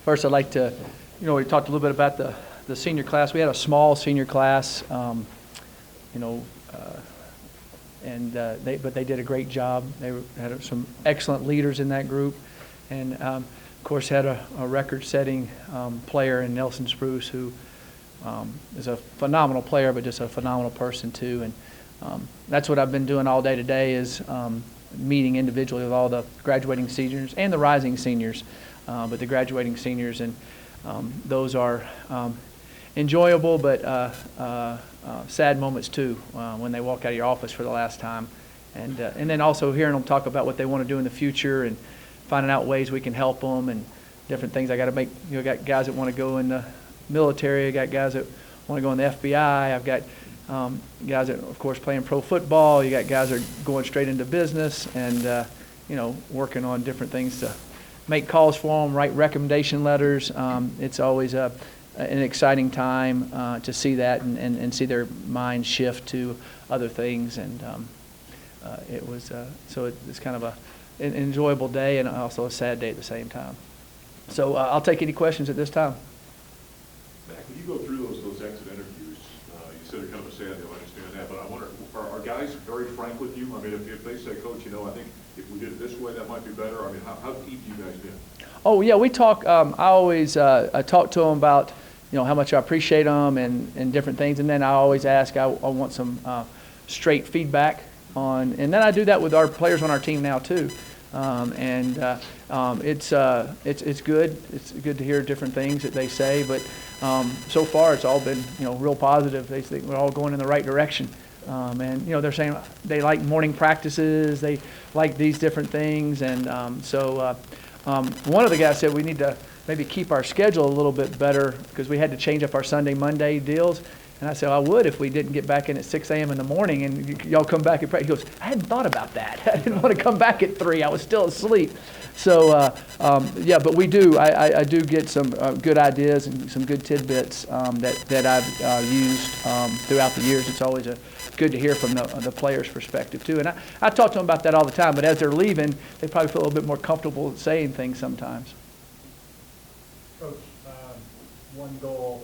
First, I'd like to, we talked a little bit about the senior class. We had a small senior class, but they did a great job. They had some excellent leaders in that group, and of course had a record-setting player in Nelson Spruce, who is a phenomenal player, but just a phenomenal person too. And that's what I've been doing all day today, is meeting individually with all the graduating seniors and the rising seniors, but the graduating seniors, and those are enjoyable but sad moments too, when they walk out of your office for the last time, and then also hearing them talk about what they want to do in the future and finding out ways we can help them and different things. I got to make, got guys that want to go in the military. I got guys that want to go in the FBI. I've got guys that, of course, playing pro football. You got guys that are going straight into business and working on different things to make calls for them, write recommendation letters. It's always an exciting time to see that and see their minds shift to other things. And it's kind of an enjoyable day and also a sad day at the same time. So I'll take any questions at this time. Mac, when you go through those exit interviews, you said they're kind of a sad deal, I understand that, but I wonder, are guys very frank with you? I mean, if they say, Coach, I think if we did it this way, that might be better. I mean, how deep do you guys get? Oh, yeah, we talk. I always I talk to them about, how much I appreciate them and different things. And then I always ask, I want some straight feedback on, and then I do that with our players on our team now too. It's good. It's good to hear different things that they say, but so far it's all been, real positive. They think we're all going in the right direction. They're saying they like morning practices, they like these different things, and one of the guys said we need to maybe keep our schedule a little bit better because we had to change up our Sunday, Monday deals. And I said, I would if we didn't get back in at 6 a.m. in the morning and y'all come back and pray. He goes, I hadn't thought about that. I didn't want to come back at 3. I was still asleep. So, but we do. I do get some good ideas and some good tidbits that I've used throughout the years. It's always good to hear from the players' perspective, too. And I talk to them about that all the time, but as they're leaving, they probably feel a little bit more comfortable saying things sometimes. Coach, one goal,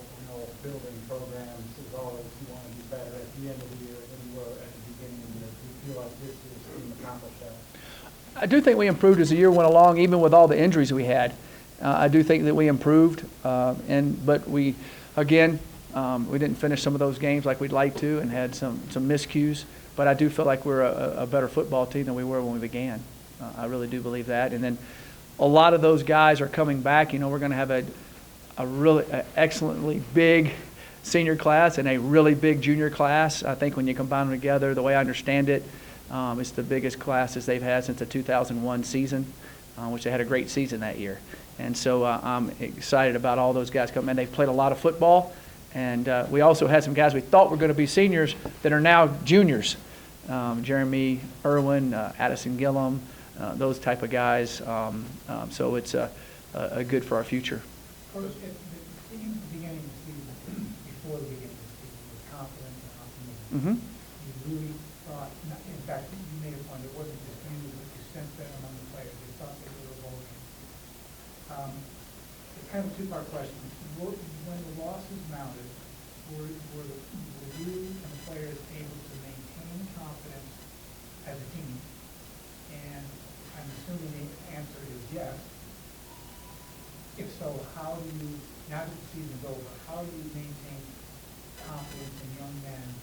building programs is always you want to be better at the end of the year than you were at the beginning of the year. Do you feel like this is accomplished that? I do think we improved as the year went along, even with all the injuries we had. I do think that we improved, but we didn't finish some of those games like we'd like to, and had some miscues. But I do feel like we're a better football team than we were when we began. I really do believe that. And then a lot of those guys are coming back. We're going to have a really excellently big senior class and a really big junior class. I think when you combine them together, the way I understand it, it's the biggest classes they've had since the 2001 season, which they had a great season that year. And so I'm excited about all those guys coming in. They've played a lot of football, and we also had some guys we thought were going to be seniors that are now juniors. Jeremy Irwin, Addison Gillum, those type of guys. So it's a good for our future. Coach, at the beginning of the season, before the beginning of the season, you were confident and optimistic. Mm-hmm. You really thought, in fact, you made a point, it wasn't just you, but you sensed that among the players. They thought they were a bowl game. It's kind of a two-part question. When the losses mounted, were you and the players able to maintain confidence as a team? And I'm assuming the answer is yes. If so, how do you, now that the season's over, how do you maintain confidence in young men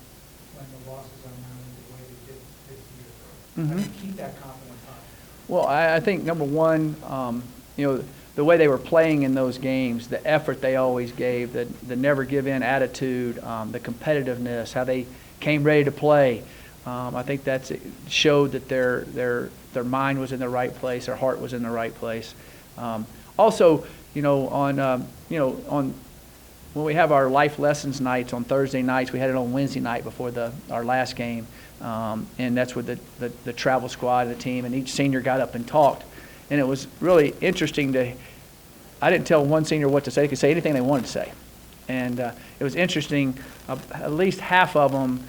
when the losses are mounting the way they did this year? Mm-hmm. How do you keep that confidence high? Well, I think number one, the way they were playing in those games, the effort they always gave, the never give in attitude, the competitiveness, how they came ready to play. I think that showed that their mind was in the right place, their heart was in the right place. Also, on when we have our life lessons nights on Thursday nights, we had it on Wednesday night before our last game, and that's with the travel squad of the team, and each senior got up and talked, and it was really interesting I didn't tell one senior what to say; they could say anything they wanted to say, and it was interesting. At least half of them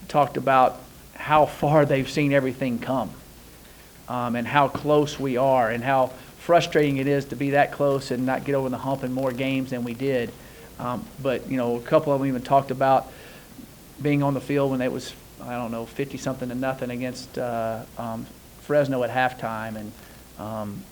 talked about how far they've seen everything come, and how close we are, and how frustrating it is to be that close and not get over the hump in more games than we did. But, you know, a couple of them even talked about being on the field when it was, I don't know, 50-something to nothing against Fresno at halftime. And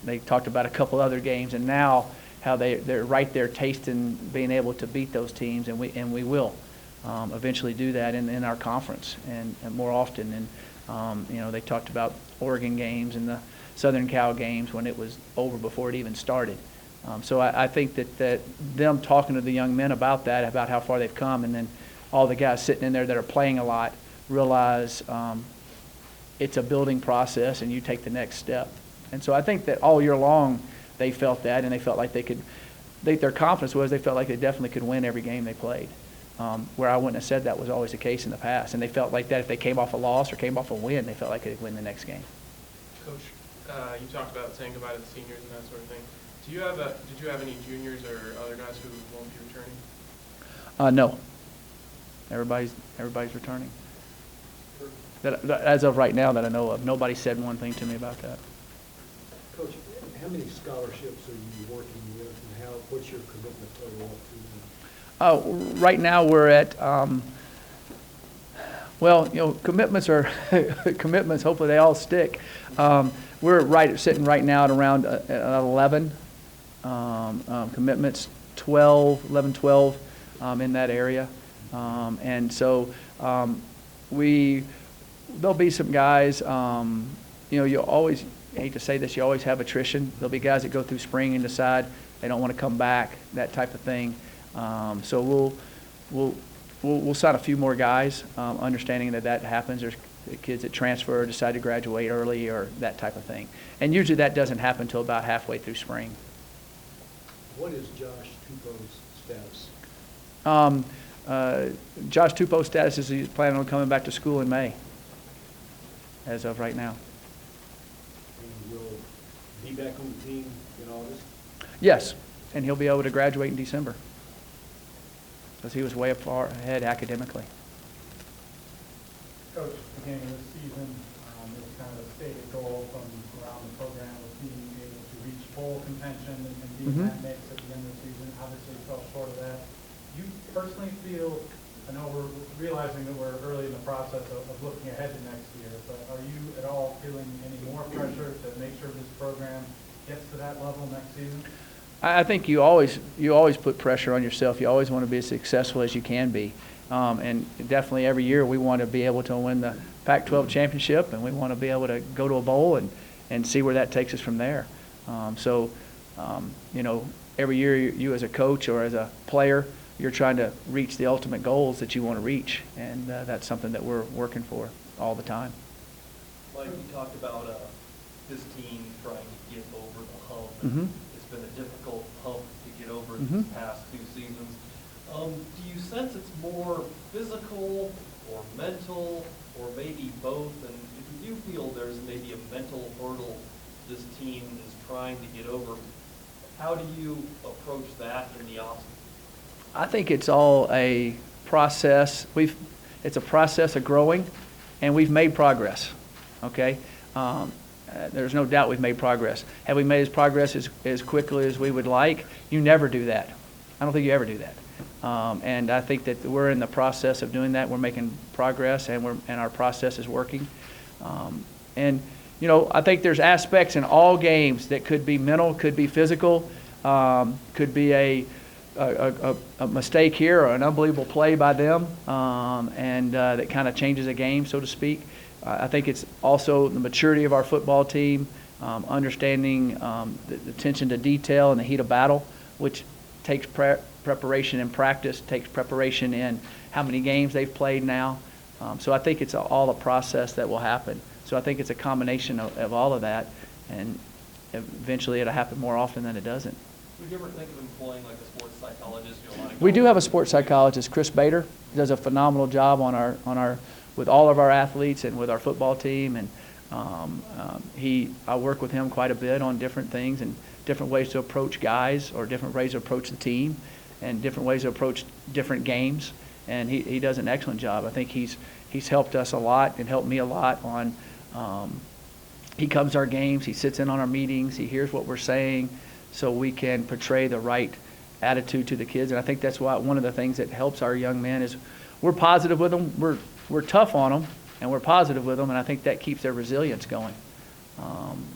they talked about a couple other games, and now how they're right there tasting being able to beat those teams, and we will eventually do that in our conference and more often. And, you know, they talked about Oregon games and the Southern Cal games when it was over before it even started. So I think that them talking to the young men about that, about how far they've come, and then all the guys sitting in there that are playing a lot realize it's a building process and you take the next step. And so I think that all year long they felt that, and they felt like their confidence was they felt like they definitely could win every game they played. Where I wouldn't have said that was always the case in the past. And they felt like that if they came off a loss or came off a win, they felt like they could win the next game. Coach, you talked about saying goodbye to the seniors and that sort of thing. Did you have any juniors or other guys who won't be returning? No. Everybody's returning. As of right now that I know of. Nobody said one thing to me about that. Coach, how many scholarships are you working with, and what's your commitment total up to now? Right now we're at, well, you know, commitments are commitments. Hopefully they all stick. We're sitting right now at around 11 commitments, 11, 12 in that area. And so there'll be some guys, you know, you always, I hate to say this, you always have attrition. There'll be guys that go through spring and decide they don't want to come back, that type of thing. So we'll sign a few more guys, understanding that happens. There's kids that transfer, decide to graduate early, or that type of thing. And usually that doesn't happen until about halfway through spring. What is Josh Tupou's status? Josh Tupou's status is he's planning on coming back to school in May, as of right now. And will he be back on the team in August? Yes, and he'll be able to graduate in December, because he was way far ahead academically. Coach, beginning of the season, it was kind of a stated goal from around the program was being able to reach bowl contention and be in that mix at the end of the season. Obviously, fell short of that. You personally feel, I know we're realizing that we're early in the process of looking ahead to next year, but are you at all feeling any more pressure to make sure this program gets to that level next season? I think you always put pressure on yourself. You always want to be as successful as you can be. And definitely every year we want to be able to win the Pac-12 championship, and we want to be able to go to a bowl and see where that takes us from there. You know, every year you as a coach or as a player, you're trying to reach the ultimate goals that you want to reach, and that's something that we're working for all the time. Mike, you talked about this team trying to get over the hump. Mm-hmm. It's been a difficult hump to get over Mm-hmm. these past 2 seasons. Do you sense it's more physical or mental or maybe both? And if you do feel there's maybe a mental hurdle this team is trying to get over, how do you approach that in the offseason? I think it's all a process. It's a process of growing, and we've made progress. Okay, there's no doubt we've made progress. Have we made progress as quickly as we would like? You never do that. I don't think you ever do that. And I think that we're in the process of doing that. We're making progress, and our process is working. And you know, I think there's aspects in all games that could be mental, could be physical, could be a mistake here or an unbelievable play by them, and that kind of changes a game, so to speak. I think it's also the maturity of our football team, understanding the attention to detail and the heat of battle, which takes preparation and practice, takes preparation in how many games they've played now. So I think it's all a process that will happen. So I think it's a combination of all of that, and eventually it'll happen more often than it doesn't. Would you ever think of employing like a sports psychologist? We do have a sports psychologist, Chris Bader. He does a phenomenal job with all of our athletes and with our football team, and I work with him quite a bit on different things and different ways to approach guys, or different ways to approach the team, and different ways to approach different games. And he does an excellent job. I think he's helped us a lot and helped me a lot on he comes to our games, he sits in on our meetings, he hears what we're saying, so we can portray the right attitude to the kids. And I think that's why one of the things that helps our young men is we're positive with them, we're tough on them, and we're positive with them, and I think that keeps their resilience going.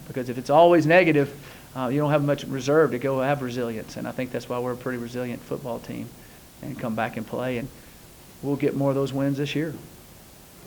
Because if it's always negative, you don't have much reserve to go have resilience, and I think that's why we're a pretty resilient football team and come back and play, and we'll get more of those wins this year.